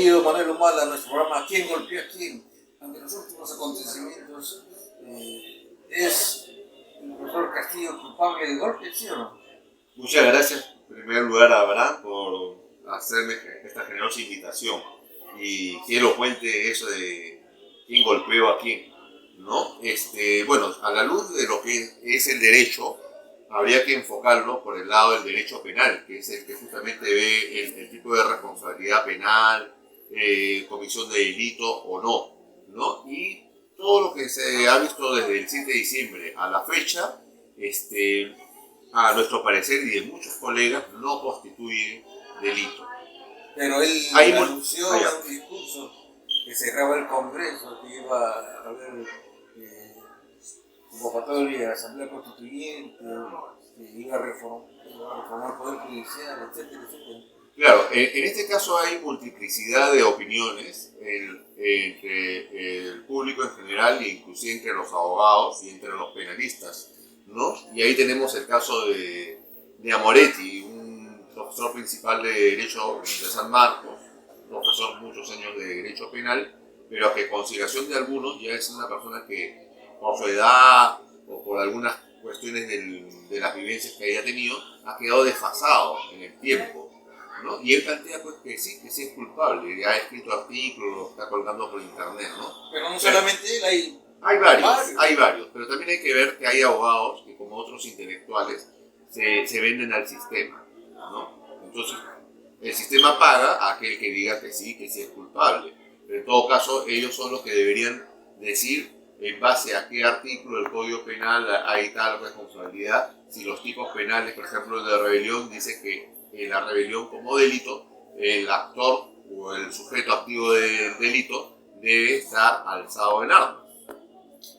Bienvenido, Manuel Humala, a nuestro programa ¿Quién golpea a quién? Ante los últimos acontecimientos, ¿es el profesor Castillo culpable de golpe, sí o no? Muchas gracias, en primer lugar, a Abraham por hacerme esta generosa invitación. Y qué elocuente eso de quién golpeó a quién, ¿no? Bueno, a la luz de lo que es el derecho, habría que enfocarlo por el lado del derecho penal, que es el que justamente ve el tipo de responsabilidad penal, comisión de delito o ¿no? Y todo lo que se ha visto desde el 7 de diciembre a la fecha, a nuestro parecer y de muchos colegas, no constituye delito. Pero él Hay anunció en un discurso que cerraba el Congreso, que iba a haber convocatoria de la Asamblea Constituyente, que iba a reformar el Poder Judicial, etcétera, etcétera. Claro, en este caso hay multiplicidad de opiniones entre el público en general e inclusive entre los abogados y entre los penalistas, ¿no? Y ahí tenemos el caso de Amoretti, un profesor principal de Derecho de San Marcos, profesor muchos años de Derecho Penal, pero a que consideración de algunos ya es una persona que por su edad o por algunas cuestiones de las vivencias que haya tenido, ha quedado desfasado en el tiempo, ¿no? Y él plantea pues, que sí es culpable, ya ha escrito artículos, lo está colgando por internet, ¿no? Pero no solamente él, Hay varios, pero también hay que ver que hay abogados que como otros intelectuales se venden al sistema, ¿no? Entonces, el sistema paga a aquel que diga que sí es culpable, pero en todo caso ellos son los que deberían decir en base a qué artículo del Código Penal hay tal responsabilidad. Si los tipos penales, por ejemplo, el de rebelión, dice que en la rebelión como delito, el actor o el sujeto activo del delito debe estar alzado en armas.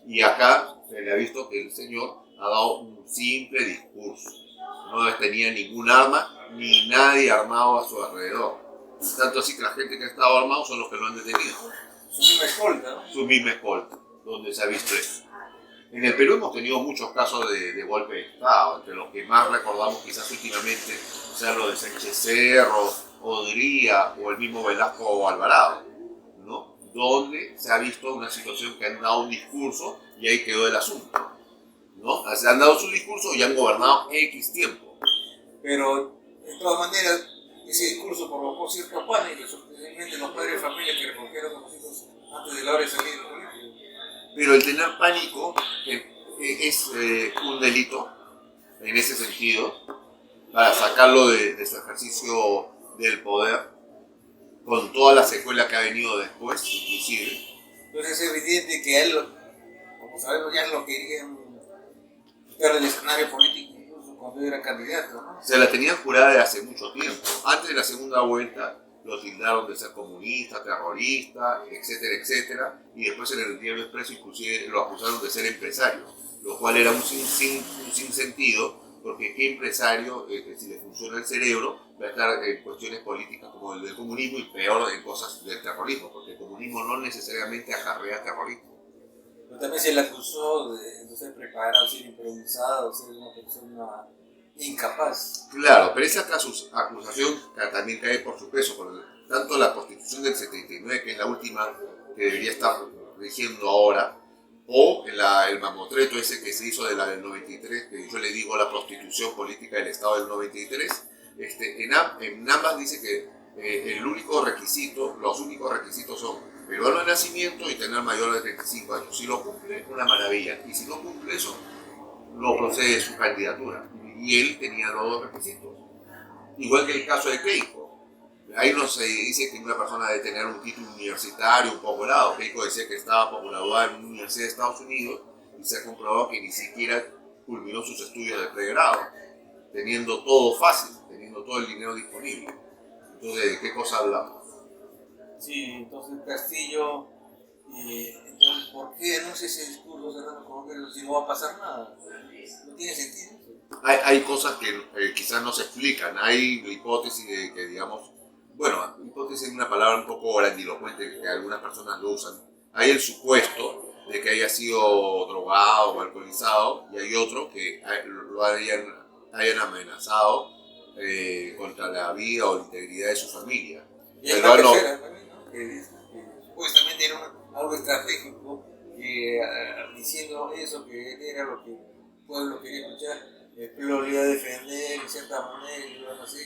Y acá se le ha visto que el señor ha dado un simple discurso. No tenía ningún arma, ni nadie armado a su alrededor. Tanto así que la gente que ha estado armado son los que lo han detenido. su misma escolta, ¿no? Su misma escolta, donde se ha visto eso. En el Perú hemos tenido muchos casos de golpe de Estado, entre los que más recordamos quizás últimamente, sea lo de Sánchez Cerro, Odría o el mismo Velasco Alvarado, ¿no? Donde se ha visto una situación que han dado un discurso y ahí quedó el asunto, ¿no? Se han dado su discurso y han gobernado X tiempo. Pero, de todas maneras, ese discurso provocó cierto pánico, especialmente los padres de familia que recogieron a los hijos antes de la hora de salir del colegio. Pero el tener pánico es un delito en ese sentido, para sacarlo de su ejercicio del poder, con toda la secuela que ha venido después, inclusive. Entonces es evidente que a él, como sabemos, ya lo querían quitar del escenario político incluso cuando era candidato, ¿no? Se la tenían jurada de hace mucho tiempo. Antes de la segunda vuelta lo tildaron de ser comunista, terrorista, etcétera, etcétera, y después en el diario Expreso inclusive lo acusaron de ser empresario, lo cual era un sinsentido, porque qué empresario, si le funciona el cerebro, va a estar en cuestiones políticas como el del comunismo y peor en cosas del terrorismo, porque el comunismo no necesariamente acarrea terrorismo. Pero también se le acusó de no ser preparado, ser improvisado, ser una persona incapaz. Claro, pero esa acusación también cae por su peso, por tanto la Constitución del 79, que es la última que debería estar rigiendo ahora, o el mamotreto ese que se hizo de la del 93, que yo le digo la prostitución política del Estado del 93, en ambas dice que los únicos requisitos son peruano de nacimiento y tener mayor de 35 años. Si lo cumple, una maravilla, y si no cumple eso, no procede su candidatura. Y él tenía los dos requisitos. Igual que el caso de Keiko. Ahí no se dice que una persona debe tener un título universitario, un posgrado. Keiko decía que estaba posgraduada en una universidad de Estados Unidos y se ha comprobado que ni siquiera culminó sus estudios de pregrado, teniendo todo fácil, teniendo todo el dinero disponible. Entonces, ¿de qué cosa hablamos? Sí, entonces Castillo, entonces, ¿por qué anuncia ese discurso cerrando Congreso si no va a pasar nada? No tiene sentido. Hay cosas que quizás no se explican. Hay hipótesis de que, digamos, bueno, hipótesis es una palabra un poco grandilocuente que algunas personas lo usan. Hay el supuesto de que haya sido drogado o alcoholizado, y hay otro que lo hayan amenazado contra la vida o la integridad de su familia. Y es una tercera también, ¿no? algo estratégico, diciendo eso que era lo que el pueblo quería escuchar, el pueblo lo iba a defender en cierta manera y algo así,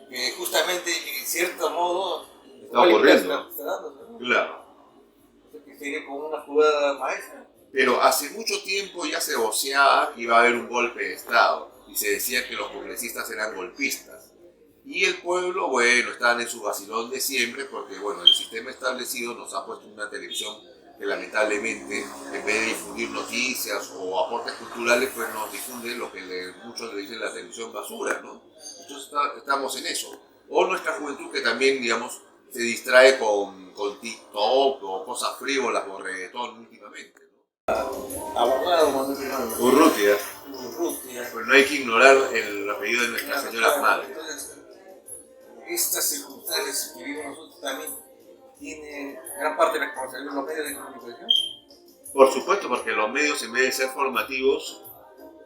que justamente en cierto modo está ocurriendo. está dándose, ¿no? Claro. Que sería como una jugada maestra. Pero hace mucho tiempo ya se voceaba que iba a haber un golpe de Estado y se decía que los congresistas eran golpistas. Y el pueblo, bueno, estaban en su vacilón de siempre porque, bueno, el sistema establecido nos ha puesto una televisión que lamentablemente, en vez de difundir noticias o aportes culturales, pues nos difunde lo que muchos le dicen la televisión basura, ¿no? Entonces estamos en eso. O nuestra juventud que también, digamos, se distrae con TikTok o cosas frívolas o reggaetón últimamente, ¿no? Abogado Manuel Hernández. Urrutia. Urrutia. Pues no hay que ignorar el apellido de Nuestra Señora Madre. Entonces, estas circunstancias que vivimos nosotros también tienen gran parte de la responsabilidad de los medios de comunicación. Por supuesto, porque los medios, en vez de ser formativos,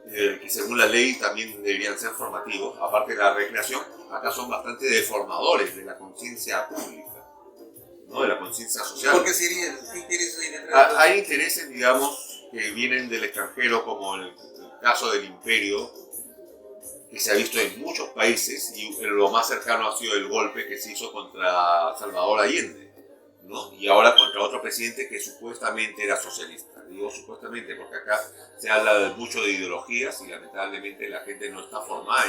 que según la ley también deberían ser formativos, aparte de la recreación, acá son bastante deformadores de la conciencia pública, ¿no? De la conciencia social. ¿Por qué sería? ¿Qué intereses hay detrás? Hay intereses, digamos, que vienen del extranjero, como el caso del imperio, que se ha visto en muchos países, y lo más cercano ha sido el golpe que se hizo contra Salvador Allende, ¿no? Y ahora contra otro presidente que supuestamente era socialista. Digo supuestamente porque acá se habla mucho de ideologías y lamentablemente la gente no está formada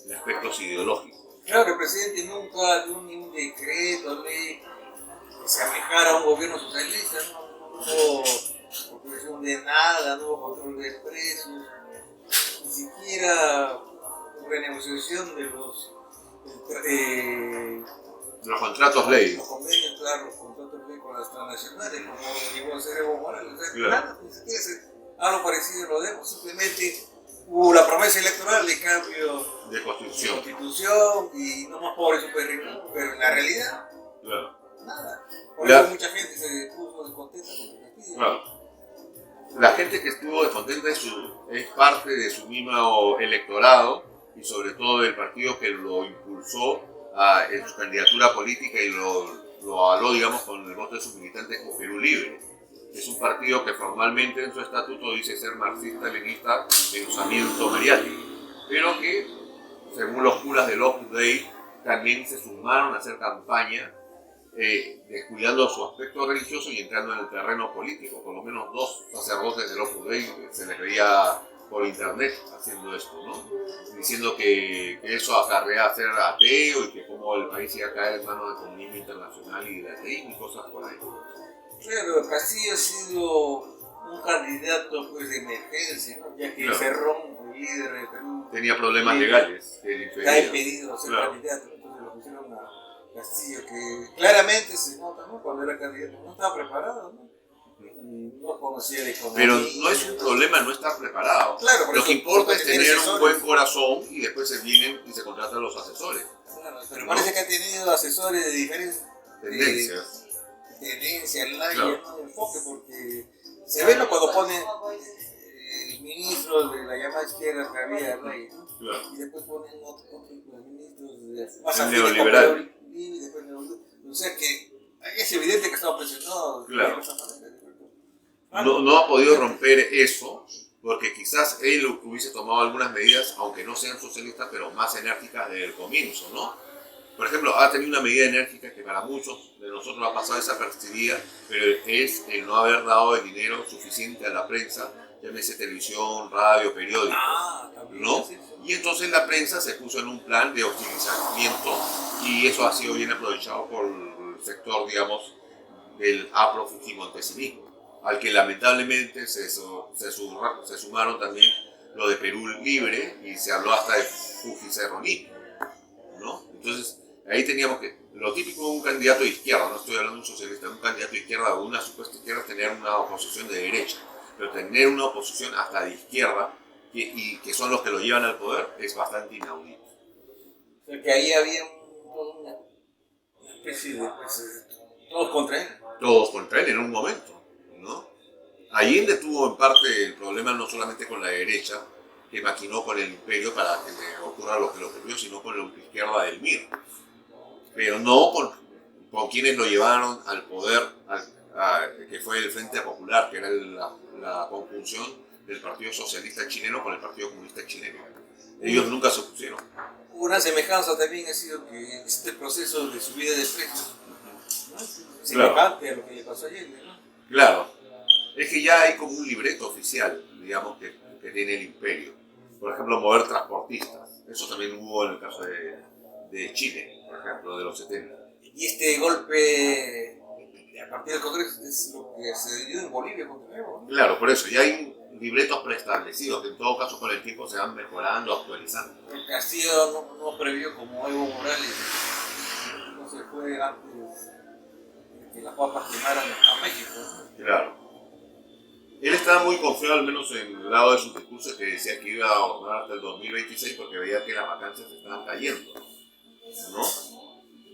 en aspectos ideológicos. Claro, el presidente nunca dio ni un decreto, ley que se amejara a un gobierno socialista, no hubo construcción de nada, no hubo control de precios, ni siquiera renegociación de los contratos ley. Los convenios, claro, los contratos ley con las transnacionales, como llegó a ser Evo Morales. O sea, Claro. nada, ni siquiera algo parecido lo demos, simplemente hubo la promesa electoral de cambio De de construcción. constitución y no más pobres super ricos, pero en la realidad, Claro. nada. Por Ya. eso mucha gente se puso descontenta con el Castillo. Claro. La gente que estuvo descontenta es parte de su mismo electorado y sobre todo del partido que lo impulsó en su candidatura política y lo avaló, digamos, con el voto de sus militantes como Perú Libre. Es un partido que formalmente en su estatuto dice ser marxista-leninista de usamiento mediático, pero que, según los curas del Opus Dei, también se sumaron a hacer campaña descuidando su aspecto religioso y entrando en el terreno político. Por lo menos 2 sacerdotes del Opus Dei se les veía por internet haciendo esto, ¿no? Diciendo que eso acarrea a ser ateo y que como el país iba a caer en manos del comunismo internacional y de ateísmo y cosas por ahí. Claro, Castillo ha sido un candidato pues, de emergencia, ¿no? Ya que Claro. Cerrón, el líder de Perú, Tenía problemas legales que le está impedían. impedido ser Claro. candidato, entonces lo pusieron a Castillo, que claramente se nota, ¿no? Cuando era candidato no estaba preparado, ¿no? Y no conocía de economía. Pero no es un problema no estar preparado. Claro, por Lo eso que importa es tiene tener un asesores. buen corazón y después se vienen y se contratan los asesores. Claro, pero ¿No? parece que ha tenido asesores de diferentes Tendencias. tendencias, leyes, Claro. ¿no? Enfoque, porque se ve, ¿no? Cuando pone el ministro de la llamada izquierda que había, Rey, ¿no? Claro. Y después ponen otros ministros de más El afines con neoliberal. Perú, y después neoliberal. O sea que es evidente que estaba presionado. Claro. de esa manera. No ha podido romper eso porque quizás él hubiese tomado algunas medidas, aunque no sean socialistas, pero más enérgicas desde el comienzo, ¿no? Por ejemplo, ha tenido una medida enérgica que para muchos de nosotros ha pasado desapercibida, pero es el no haber dado el dinero suficiente a la prensa, llámese televisión, radio, periódico, También, ¿no? sí, sí. Y entonces la prensa se puso en un plan de hostigamiento y eso ha sido bien aprovechado por el sector, digamos, del afro-fujimontesinismo, al que lamentablemente se sumaron también lo de Perú Libre y se habló hasta de fujicerronismo, ¿no? Entonces, ahí teníamos que, lo típico de un candidato de izquierda, no estoy hablando de un socialista, un candidato de izquierda o una supuesta izquierda es tener una oposición de derecha, pero tener una oposición hasta de izquierda y que son los que lo llevan al poder es bastante inaudito. O sea que ahí había una especie de pues, todos contra él. Todos contra él en un momento, ¿no? Allende tuvo en parte el problema no solamente con la derecha, que maquinó con el imperio para que le ocurra lo que le ocurrió, sino con la izquierda del MIR. Pero no con quienes lo llevaron al poder, que fue el Frente Popular, que era la conjunción del Partido Socialista Chileno con el Partido Comunista Chileno. Ellos nunca se opusieron. Una semejanza también ha sido que en este proceso de subida de precios, ¿no? Semejante a lo que le pasó ayer, ¿no? Claro, es que ya hay como un libreto oficial, digamos, que tiene el imperio. Por ejemplo, mover transportistas. Eso también hubo en el caso de Chile, por ejemplo, de los 70. Y este golpe a partir del Congreso es lo que se dio en Bolivia contra Evo, ¿no? Claro, por eso, ya hay libretos preestablecidos que en todo caso con el tiempo se van mejorando, actualizando. El Castillo no previó como Evo Morales, no se fue antes de que las papas quemaran a México, ¿no? Claro. Él estaba muy confiado, al menos en el lado de sus discursos, que decía que iba a gobernar hasta el 2026 porque veía que las vacancias estaban cayendo, ¿no?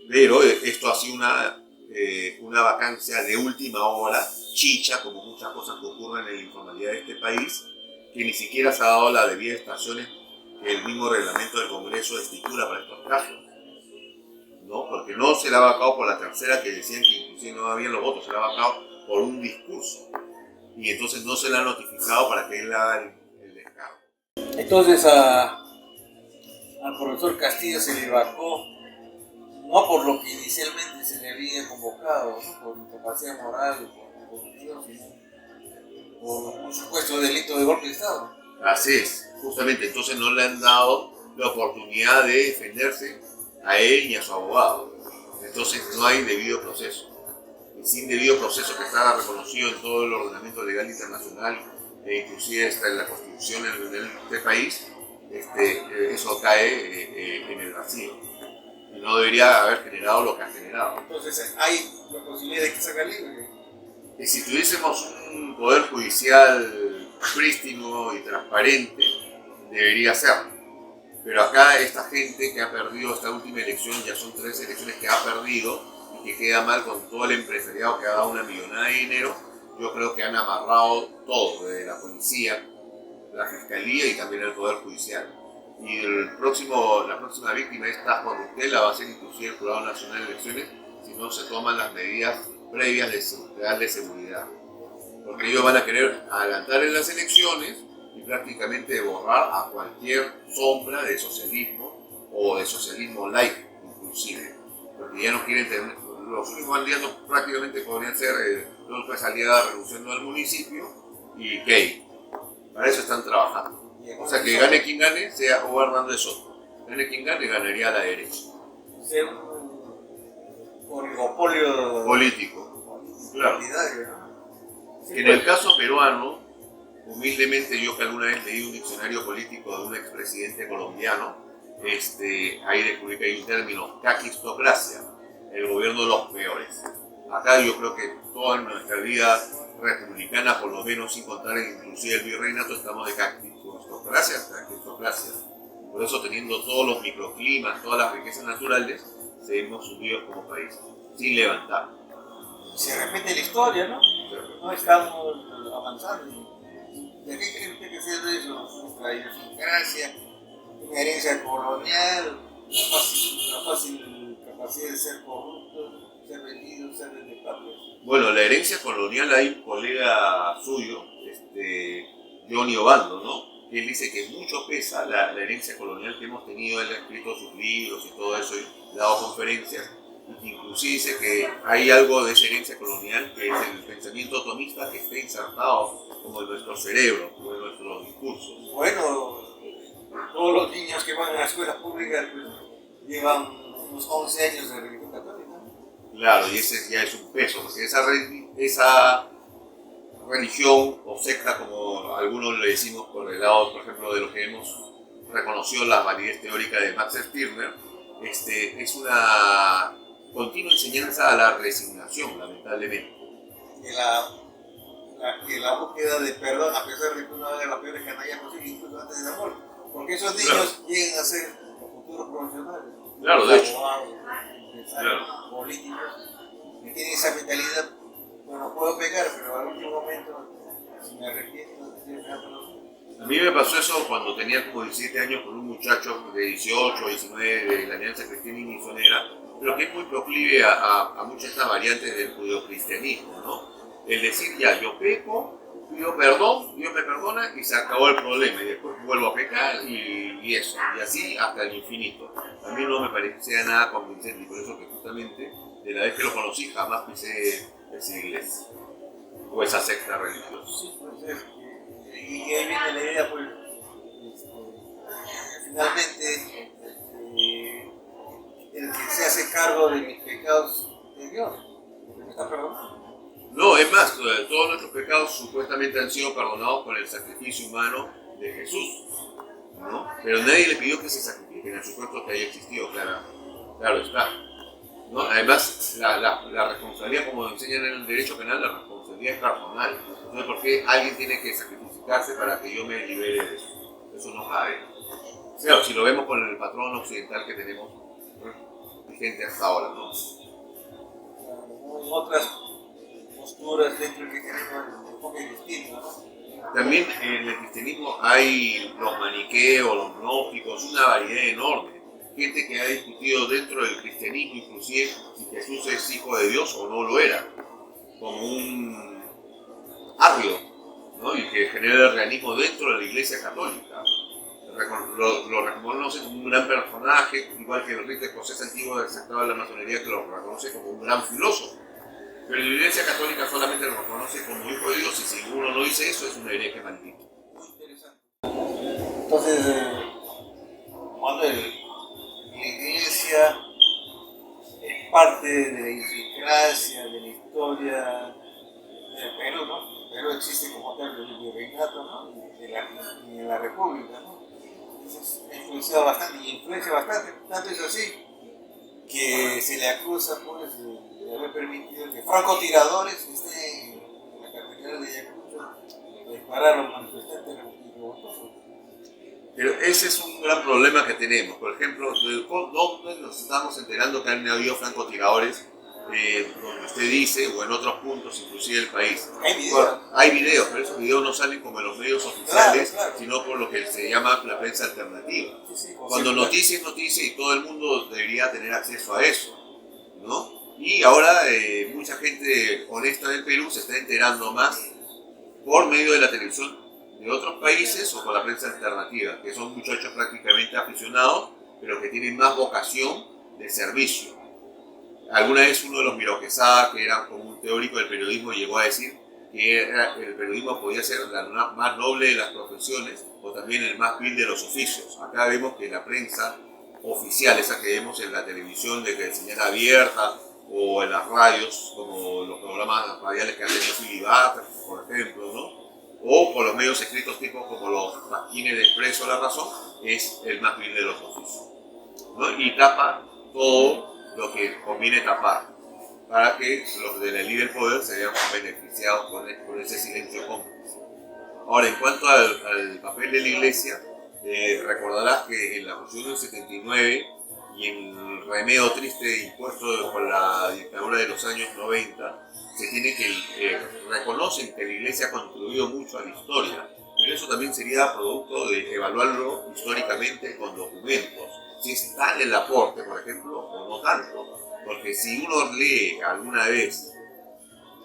Pero esto ha sido una vacancia de última hora, chicha, como muchas cosas que ocurren en la informalidad de este país, que ni siquiera se ha dado la debida estaciones que el mismo reglamento del Congreso estipula para estos casos, ¿no? Porque no se le ha vacado por la tercera, que decían que inclusive no habían los votos, se le ha vacado por un discurso. Y entonces no se le ha notificado para que él haga el descargo. Entonces al profesor Castillo se le vacó, no por lo que inicialmente se le había convocado, ¿no? Por incapacidad moral, por corrupción, sino por un supuesto delito de golpe de Estado. Así es, justamente, entonces no le han dado la oportunidad de defenderse a él ni a su abogado. Entonces no hay debido proceso. Y sin debido proceso que está reconocido en todo el ordenamiento legal internacional e inclusive está en la constitución de este país, eso cae en el vacío. Y no debería haber generado lo que ha generado. Entonces hay la posibilidad de que salga libre. Y si tuviésemos un poder judicial prístino y transparente, debería ser. Pero acá esta gente que ha perdido esta última elección, ya son 3 elecciones que ha perdido, que queda mal con todo el empresariado que ha dado una millonada de dinero, yo creo que han amarrado todo, desde la policía, la fiscalía y también el poder judicial. Y la próxima víctima de esta corruptela va a ser inclusive el Jurado Nacional de Elecciones si no se toman las medidas previas de seguridad. Porque ellos van a querer adelantar en las elecciones y prácticamente borrar a cualquier sombra de socialismo o de socialismo light inclusive. Porque ya no quieren tener, los únicos candidatos prácticamente podrían ser López Aliaga renunciando al municipio y Key. Para eso están trabajando. O sea que gane quien gane, sea o Hernández Soto. Gane quien gane, ganaría a la derecha. Ser un oligopolio político. Claro. ¿No? Sí, en el caso peruano, humildemente yo que alguna vez leí un diccionario político de un expresidente colombiano, ahí descubrí que hay un término, caquistocracia, el gobierno de los peores. Acá yo creo que toda nuestra vida republicana, por lo menos sin contar inclusive el virreinato, estamos de caquistocracia hasta caquistocracia. Por eso teniendo todos los microclimas, todas las riquezas naturales, seguimos unidos como país, sin levantar. Se repite la historia, ¿no? No estamos avanzando. ¿De qué cree usted que sea eso? Nuestra idiosincrasia, una herencia colonial, la fácil capacidad de ser corruptos, ser vendidos, ser detestables. Bueno, la herencia colonial, hay un colega suyo, Johnny Obando, ¿no? Él dice que mucho pesa la herencia colonial que hemos tenido. Él ha escrito sus libros y todo eso, y ha dado conferencias. Inclusive dice que hay algo de esa herencia colonial que es el pensamiento otomista que está insertado como en nuestro cerebro, como en nuestros discursos. Bueno, todos los niños que van a las escuelas públicas pues, llevan unos 11 años de religión católica. Claro, y ese ya es un peso, porque esa religión o secta, como algunos le decimos por el lado, por ejemplo, de lo que hemos reconocido la validez teórica de Max Stirner, es una continua enseñanza a la resignación, lamentablemente. Que la búsqueda de perdón, a pesar de que uno haga la peor canalla posible, incluso antes del amor. Porque esos niños llegan a ser los futuros profesionales. Claro, de hecho. Empresarios, políticos, que tienen esa mentalidad, bueno, puedo pegar, pero al último momento, si me arrepiento, a mí me pasó eso cuando tenía como 17 años con un muchacho de 18 o 19 de la Alianza Cristiana y Misionera, pero que es muy proclive a muchas de estas variantes del judeocristianismo, ¿no? el decir ya, yo peco, pido perdón, Dios me perdona y se acabó el problema y después vuelvo a pecar y eso, y así hasta el infinito. A mí no me parecía nada convincente y por eso que justamente de la vez que lo conocí jamás pisé esa iglesia o esa secta religiosa. Sí, pues y ahí viene la idea, pues, finalmente, el que se hace cargo de mis pecados de Dios, porque me está perdonando. No, es más, todos nuestros pecados supuestamente han sido perdonados por el sacrificio humano de Jesús, ¿no? Pero nadie le pidió que se sacrifique, en el supuesto que haya existido, claro está, ¿no? Además, la responsabilidad, como enseñan en el derecho penal, la responsabilidad es personal. Entonces, ¿por qué alguien tiene que sacrificarse para que yo me libere de eso? Eso no cabe. Claro, si lo vemos con el patrón occidental que tenemos vigente hasta ahora, ¿no? Otras posturas dentro del cristianismo un poco distintas, ¿no? También en el cristianismo hay los maniqueos, los gnósticos, una variedad enorme. Gente que ha discutido dentro del cristianismo, inclusive si Jesús es hijo de Dios o no lo era, como un arrio, ¿no? Y que genera el realismo dentro de la Iglesia Católica. Lo reconoce como un gran personaje, igual que el rito escocés antiguo del sector de la masonería que lo reconoce como un gran filósofo. Pero la Iglesia Católica solamente lo reconoce como hijo de Dios y si uno no dice eso es una hereje maldita. Muy interesante. Entonces, cuando la iglesia es parte de la idiosincrasia, de la historia del Perú, ¿no? El Perú existe como tal del virreinato, ¿no? Y de la república, ¿no? Entonces, ha influenciado bastante y influencia bastante, tanto es así que se le acusa, pues, de haber permitido que francotiradores estén en la catedral de Ayacucho a disparar a los manifestantes revoltosos. Pero ese es un gran problema que tenemos. Por ejemplo, ¿dónde nos estamos enterando que han habido francotiradores? Donde usted dice, o en otros puntos, inclusive del país. Hay videos. Bueno, hay videos, pero esos videos no salen como en los medios oficiales, Claro. sino por lo que se llama la prensa alternativa. Sí, Cuando noticia es noticia y todo el mundo debería tener acceso a eso, ¿no? Y ahora mucha gente honesta del Perú se está enterando más por medio de la televisión de otros países o por la prensa alternativa, que son muchachos prácticamente aficionados, pero que tienen más vocación de servicio. Alguna vez uno de los Miroquesada, que era como un teórico del periodismo, llegó a decir que el periodismo podía ser la más noble de las profesiones o también el más vil de los oficios. Acá vemos que la prensa oficial, esa que vemos en la televisión de señal abierta o en las radios, como los programas radiales que han tenido Filibaster, por ejemplo, ¿no? O por los medios escritos tipos como los Pasquines de Expreso La Razón, es el más vil de los oficios, ¿no? Y tapa todo lo que conviene tapar para que los de la élite del poder se vean beneficiados con ese silencio cómplice. Ahora, en cuanto al papel de la Iglesia, recordarás que en la Constitución del 79 y en el remedio triste impuesto por la dictadura de los años 90, se tiene que reconocen que la Iglesia ha contribuido mucho a la historia, pero eso también sería producto de evaluarlo históricamente con documentos. Si es tal el aporte, por ejemplo, o no tanto. Porque si uno lee alguna vez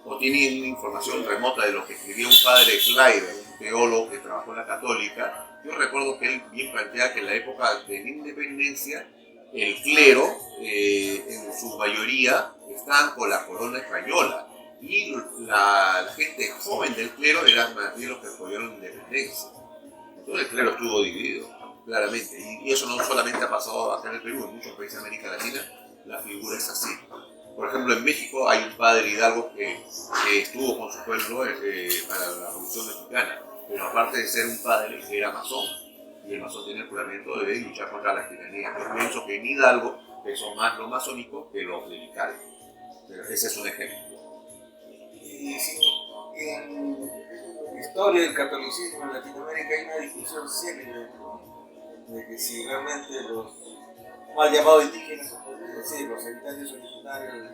o tiene una información remota de lo que escribió un padre Kleiber, un teólogo que trabajó en la Católica, yo recuerdo que él bien plantea que en la época de la independencia el clero, en su mayoría, estaban con la corona española y la gente joven del clero eran más bien los que apoyaron la independencia. Entonces el clero estuvo dividido, claramente, y eso no solamente ha pasado acá en el Perú, en muchos países de América Latina la figura es así. Por ejemplo, en México hay un padre Hidalgo que estuvo con su pueblo para la Revolución Mexicana, pero aparte de ser un padre, era masón, y el masón tiene el juramento de luchar contra la tiranía. Yo pienso que en Hidalgo pesó más lo masónico que lo clerical, pero ese es un ejemplo. Y sí, en la historia del catolicismo en Latinoamérica hay una discusión célebre, ¿no? De que si realmente los mal llamados indígenas, es decir, los habitantes originarios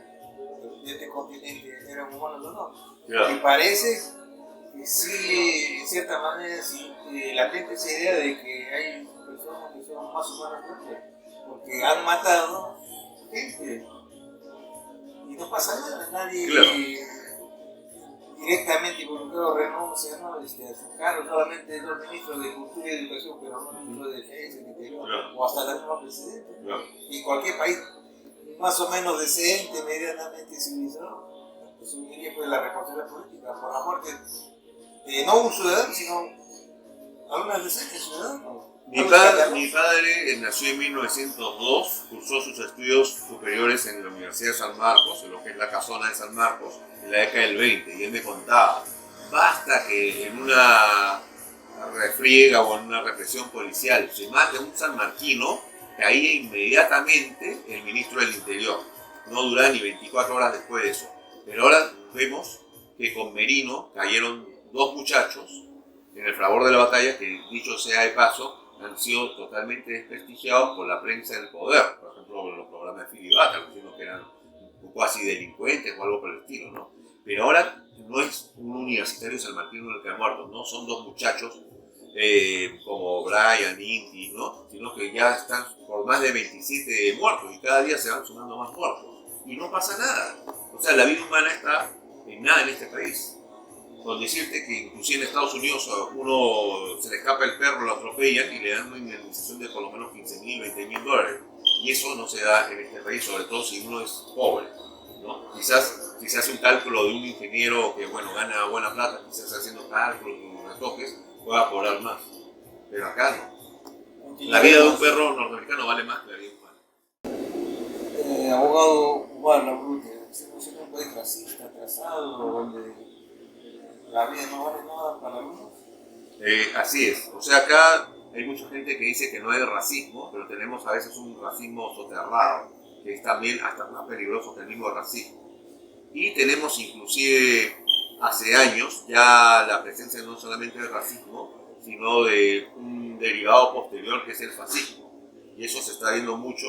de este continente eran humanos o no. Claro. Me parece que sí, en cierta manera, sí, latente esa idea de que hay personas que son más humanas que otras, porque han matado gente y no pasa nada, nadie. Claro. Y directamente involucrado renuncia, ¿no? A su cargo, solamente los ministros de Cultura y Educación, pero no ministros de Defensa, de Interior, Claro. o hasta la misma presidenta. Claro. Y en cualquier país más o menos decente, medianamente civilizado, asumiría pues la responsabilidad política por la muerte de no un ciudadano, sino algunas veces ciudadanos. Mi padre nació en 1902, cursó sus estudios superiores en la Universidad de San Marcos, en lo que es la casona de San Marcos, en la década del 20, y él me contaba, basta que en una refriega o en una represión policial se mate a un sanmarquino, caía inmediatamente el ministro del Interior. No duraba ni 24 horas después de eso. Pero ahora vemos que con Merino cayeron dos muchachos en el fragor de la batalla que, dicho sea de paso, han sido totalmente desprestigiados por la prensa del poder. Por ejemplo, los programas de Filibata, diciendo que eran cuasi delincuentes o algo por el estilo, ¿no? Pero ahora no es un universitario salmartino el que ha muerto, no son dos muchachos como Brian, Inti, ¿no? Sino que ya están por más de 27 muertos y cada día se van sumando más muertos. Y no pasa nada. O sea, la vida humana está en nada en este país. Con decirte que inclusive en Estados Unidos a uno se le escapa el perro, lo atropellan y le dan una indemnización de por lo menos $15,000, $20,000. Y eso no se da en este país, sobre todo si uno es pobre, ¿no? Quizás si se hace un cálculo de un ingeniero que, bueno, gana buena plata, quizás haciendo cálculos y retoques, pueda cobrar más. Pero acá no. La vida de un perro norteamericano vale más que la vida humana. Abogado Urbano Brute, ¿estamos en un país racista, atrasado, donde la vida no vale nada para algunos? Así es. O sea, acá hay mucha gente que dice que no hay racismo, pero tenemos a veces un racismo soterrado, que es también hasta más peligroso que el mismo racismo. Y tenemos inclusive hace años ya la presencia no solamente del racismo, sino de un derivado posterior que es el fascismo. Y eso se está viendo mucho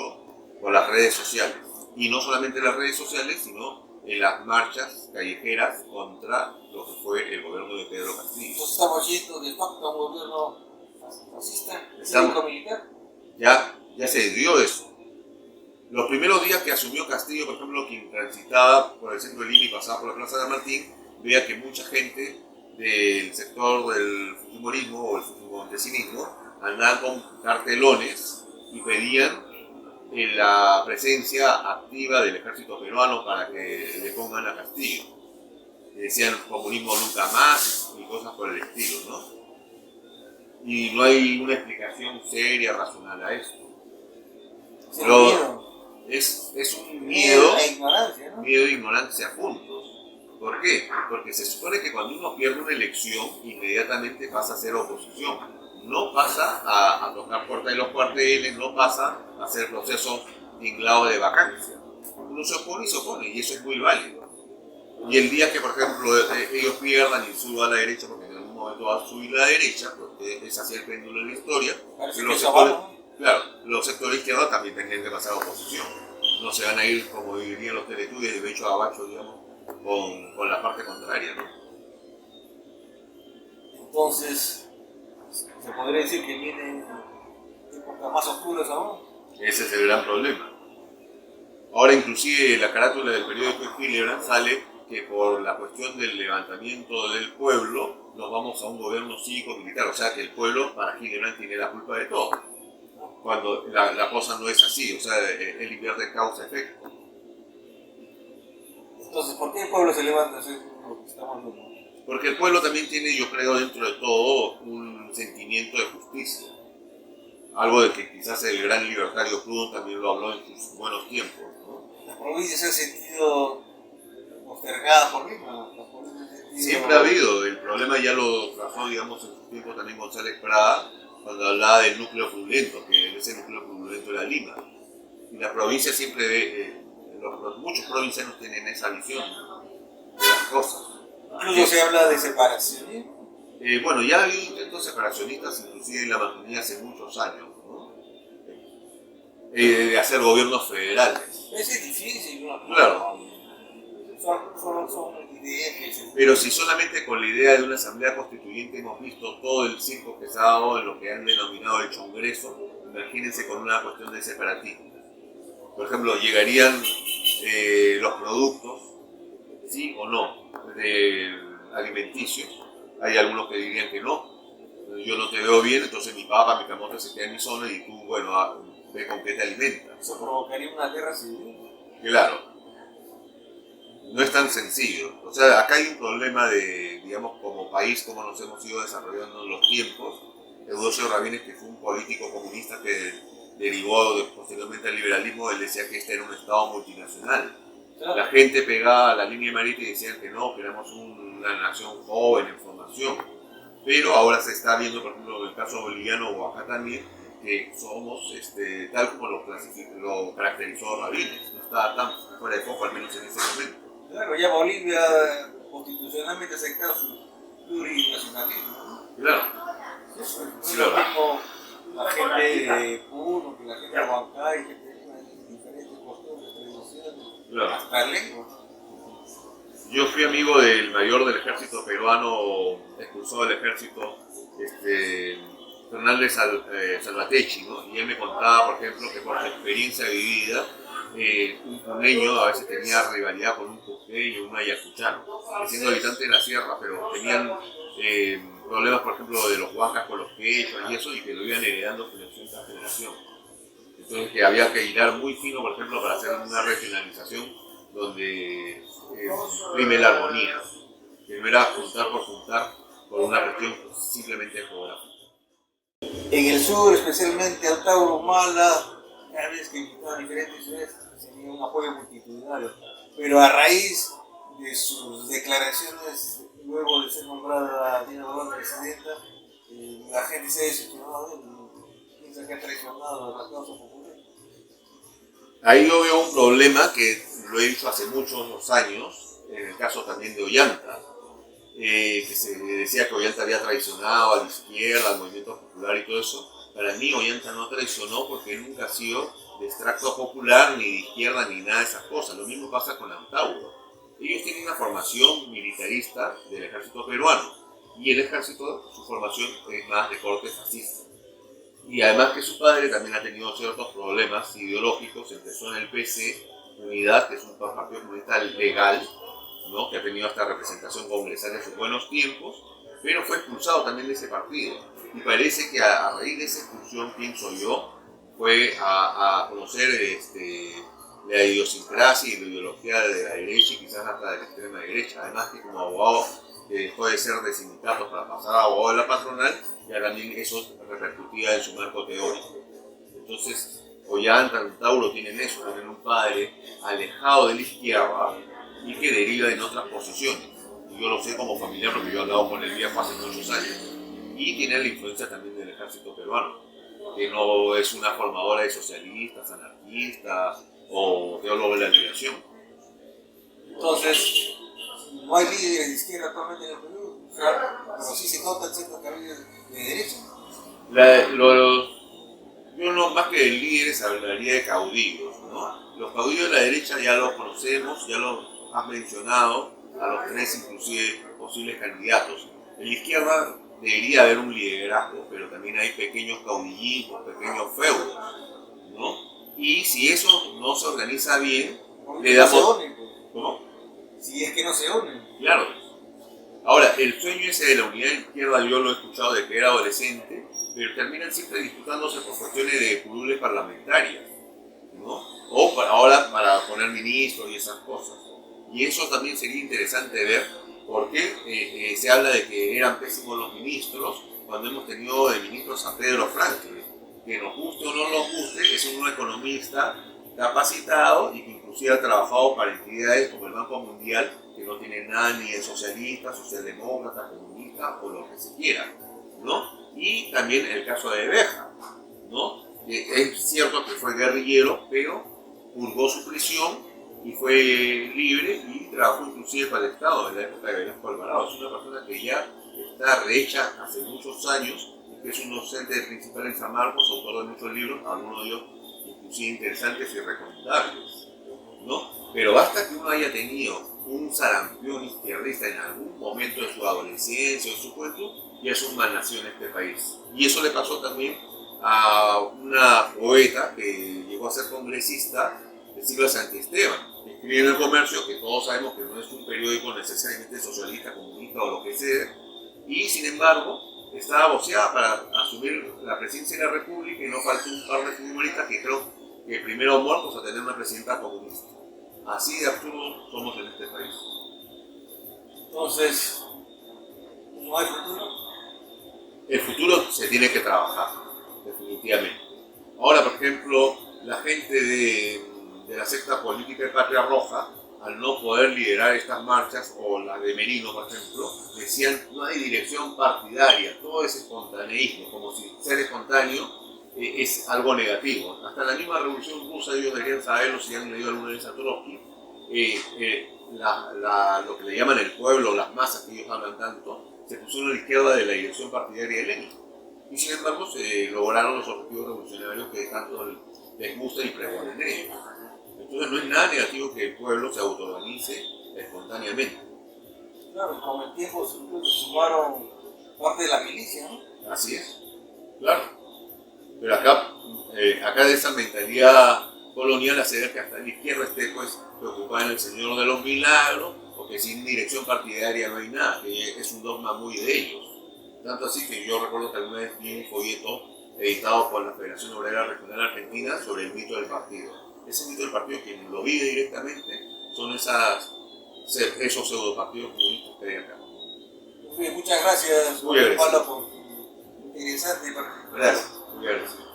por las redes sociales. Y no solamente en las redes sociales, sino en las marchas callejeras contra lo que fue el gobierno de Pedro Castillo. Entonces estamos yendo de facto a un gobierno fascista, cívico-militar. Ya se dio eso. Los primeros días que asumió Castillo, por ejemplo, quien transitaba por el centro de Lima y pasaba por la Plaza de San Martín, veía que mucha gente del sector del fujimorismo o el fujimontesinismo andaban con cartelones y pedían la presencia activa del ejército peruano para que le pongan a Castillo. Y decían comunismo nunca más y cosas por el estilo, ¿no? Y no hay una explicación seria, racional a esto. Es un miedo e ignorancia, ¿no? Miedo e ignorancia juntos. ¿Por qué? Porque se supone que cuando uno pierde una elección, inmediatamente pasa a ser oposición. No pasa a tocar puertas de los cuarteles, no pasa a hacer procesos tinglados de vacancia. Uno se opone y eso es muy válido. Y el día que, por ejemplo, ellos pierdan y suban a la derecha, porque en algún momento va a subir la derecha, porque es así el péndulo en la historia, los sectores izquierdos también tendrían que pasar a oposición. No se van a ir, como dirían los teletubbies, de hecho a bacho, digamos, con la parte contraria, ¿no? Entonces, se podría decir que vienen épocas más oscuras aún. Ese es el gran problema. Ahora, inclusive, la carátula del periódico Hildebrand sale que por la cuestión del levantamiento del pueblo nos vamos a un gobierno cívico-militar, o sea que el pueblo para Hildebrand tiene la culpa de todo, cuando la cosa no es así, o sea, él invierte causa-efecto. Entonces, ¿por qué el pueblo se levanta a hacer lo que estamos viendo? Porque el pueblo también tiene, yo creo, dentro de todo, un sentimiento de justicia. Algo de que quizás el gran libertario Proudhon también lo habló en sus buenos tiempos, ¿no? Las provincias se han sentido postergadas por Lima. Siempre ha habido. El problema ya lo trazó, digamos, en su tiempo también González Prada, cuando hablaba del núcleo fraudulento, que ese núcleo fraudulento era Lima. Y la provincia siempre, muchos provincianos tienen esa visión de las cosas. Incluso se habla de separacionismo. Bueno, ya ha habido intentos separacionistas, inclusive en la Amazonía hace muchos años, ¿no? De hacer gobiernos federales. Es difícil, ¿no? Claro. Son ideas que Pero si solamente con la idea de una asamblea constituyente hemos visto todo el circo que se ha dado en lo que han denominado el Congreso, imagínense con una cuestión de separatismo. Por ejemplo, llegarían los productos, sí o no, del alimenticios. Hay algunos que dirían que no. Yo no te veo bien, entonces mi papa, mi camote se queda en mi zona y tú, bueno, ve con qué te alimentas. Eso provocaría una guerra civil. Claro, no es tan sencillo. O sea, acá hay un problema de, digamos, como país, cómo nos hemos ido desarrollando en los tiempos. Eudosio Rabines, que fue un político comunista que derivó posteriormente al liberalismo, él decía que este era un estado multinacional. Claro. La gente pegaba a la línea amarilla y decían que no, que éramos una nación joven en formación. Pero ahora se está viendo, por ejemplo, en el caso boliviano o acá también, que somos tal como lo caracterizó Rabines. No está tan fuera de foco, al menos en ese momento. Claro, ya Bolivia constitucionalmente acepta su plurinacionalismo, ¿no? Claro. No es Claro. lo mismo la gente de Puno que la gente de Huancay, que tiene diferentes costumbres, tradiciones, Claro. hasta lengua. Yo fui amigo del mayor del ejército peruano, expulsado del ejército, Fernández Salvatecchi, ¿no? Y él me contaba, por ejemplo, que por su experiencia vivida, un puneño a veces tenía rivalidad con un cusqueño, un ayacuchano, siendo habitantes de la sierra, pero tenían problemas, por ejemplo, de los huancas con los quechuas y eso, y que lo iban heredando generación tras generación. Entonces que había que hilar muy fino, por ejemplo, para hacer una regionalización donde prime la armonía, que no era juntar por una cuestión simplemente geográfica. En el sur, especialmente Antauro, Humala, cada vez que invitaban diferentes ciudades, tenía un apoyo multitudinario. Pero a raíz de sus declaraciones, luego de ser nombrada Dina Boluarte presidenta, la gente se ha decepcionado, piensa que ha traicionado a la causa popular. Ahí yo veo un problema que lo he dicho hace muchos años, en el caso también de Ollanta, que se decía que Ollanta había traicionado a la izquierda, al movimiento popular y todo eso. Para mí Ollanta no traicionó porque nunca ha sido de extracto popular, ni de izquierda, ni nada de esas cosas. Lo mismo pasa con Antauro. Ellos tienen una formación militarista del ejército peruano y el ejército, su formación es más de corte fascista. Y además que su padre también ha tenido ciertos problemas ideológicos, empezó en el PC, Unidad, que es un partido comunista legal, ¿no? Que ha tenido hasta representación congresal en sus buenos tiempos, pero fue expulsado también de ese partido. Y parece que a raíz de esa expulsión, pienso yo, fue a conocer la idiosincrasia y la ideología de la derecha y quizás hasta de la extrema derecha. Además que como abogado dejó de ser de sindicatos para pasar a abogado de la patronal, ya también eso repercutía en su marco teórico. Entonces, Ollanta, Antauro tienen eso, tienen un padre alejado de la izquierda y que deriva en otras posiciones. Y yo lo sé como familiar porque yo he hablado con el viejo hace muchos años. Y tiene la influencia también del ejército peruano, que no es una formadora de socialistas, anarquistas o teólogos de la liberación. Entonces, no hay líderes de izquierda actualmente en el Perú, pero sí se notan ciertos caminos de derecha. Yo no, más que de líderes, hablaría de caudillos, ¿no? Los caudillos de la derecha ya los conocemos, ya los has mencionado, a los tres inclusive posibles candidatos. En la izquierda debería haber un liderazgo, pero también hay pequeños caudillismos, pequeños feudos, ¿no? Y si eso no se organiza bien, le damos... No se unen, pues. ¿Cómo? Si es que no se unen. Claro. Ahora, el sueño ese de la unidad de izquierda yo lo he escuchado desde que era adolescente, pero terminan siempre disputándose por cuestiones de curules parlamentarias, ¿no? O ahora para poner ministros y esas cosas. Y eso también sería interesante ver por qué se habla de que eran pésimos los ministros cuando hemos tenido de ministros a Pedro Franklin, que nos guste o no nos guste, es un economista capacitado y que inclusive ha trabajado para entidades como el Banco Mundial, que no tienen nada ni de socialista, socialdemócrata, comunista o lo que se quiera, ¿no? Y también el caso de Béjar, ¿no? Es cierto que fue guerrillero, pero purgó su prisión y fue libre y trabajó inclusive para el Estado en la época de Velasco Alvarado. Es una persona que ya está rehecha hace muchos años, que es un docente principal en San Marcos, autor de muchos libros, algunos de ellos inclusive interesantes y recomendables, ¿no? Pero basta que uno haya tenido un sarampión izquierdista en algún momento de su adolescencia o de su juventud, y es un malnacido en este país. Y eso le pasó también a una poeta que llegó a ser congresista, que de Silva Santiesteban, que escribe en El Comercio, que todos sabemos que no es un periódico necesariamente socialista, comunista o lo que sea, y sin embargo estaba boceada para asumir la presidencia de la República y no faltó un par de futbolistas que creo que primero muertos a tener una presidenta comunista. Así de absurdos somos en este país. Entonces, ¿no hay futuro? El futuro se tiene que trabajar, definitivamente. Ahora, por ejemplo, la gente de la secta política de Patria Roja, al no poder liderar estas marchas, o la de Merino, por ejemplo, decían no hay dirección partidaria, todo es espontaneísmo, como si ser espontáneo es algo negativo. Hasta la misma Revolución Rusa, ellos deberían saberlo si han leído alguna vez a Trotsky, lo que le llaman el pueblo, las masas que ellos hablan tanto, se pusieron a la izquierda de la dirección partidaria de Lenin. Y sin embargo se lograron los objetivos revolucionarios que tanto les gusta y pregonan ellos. Entonces no es nada negativo que el pueblo se autoorganice espontáneamente. Claro, con el tiempo se sumaron parte de la milicia, ¿no? Así es, claro. Pero acá de esa mentalidad colonial hacer que hasta la izquierda esté pues preocupada en el Señor de los Milagros, porque sin dirección partidaria no hay nada, que es un dogma muy de ellos. Tanto así que yo recuerdo que alguna vez vi un folleto editado por la Federación Obrera Regional Argentina sobre el mito del partido. Ese mito del partido, quien lo vive directamente, son esos pseudopartidos comunistas que hay acá. Muchas gracias, Muy agradecido. Pablo, por interesante. Gracias, muy agradecido.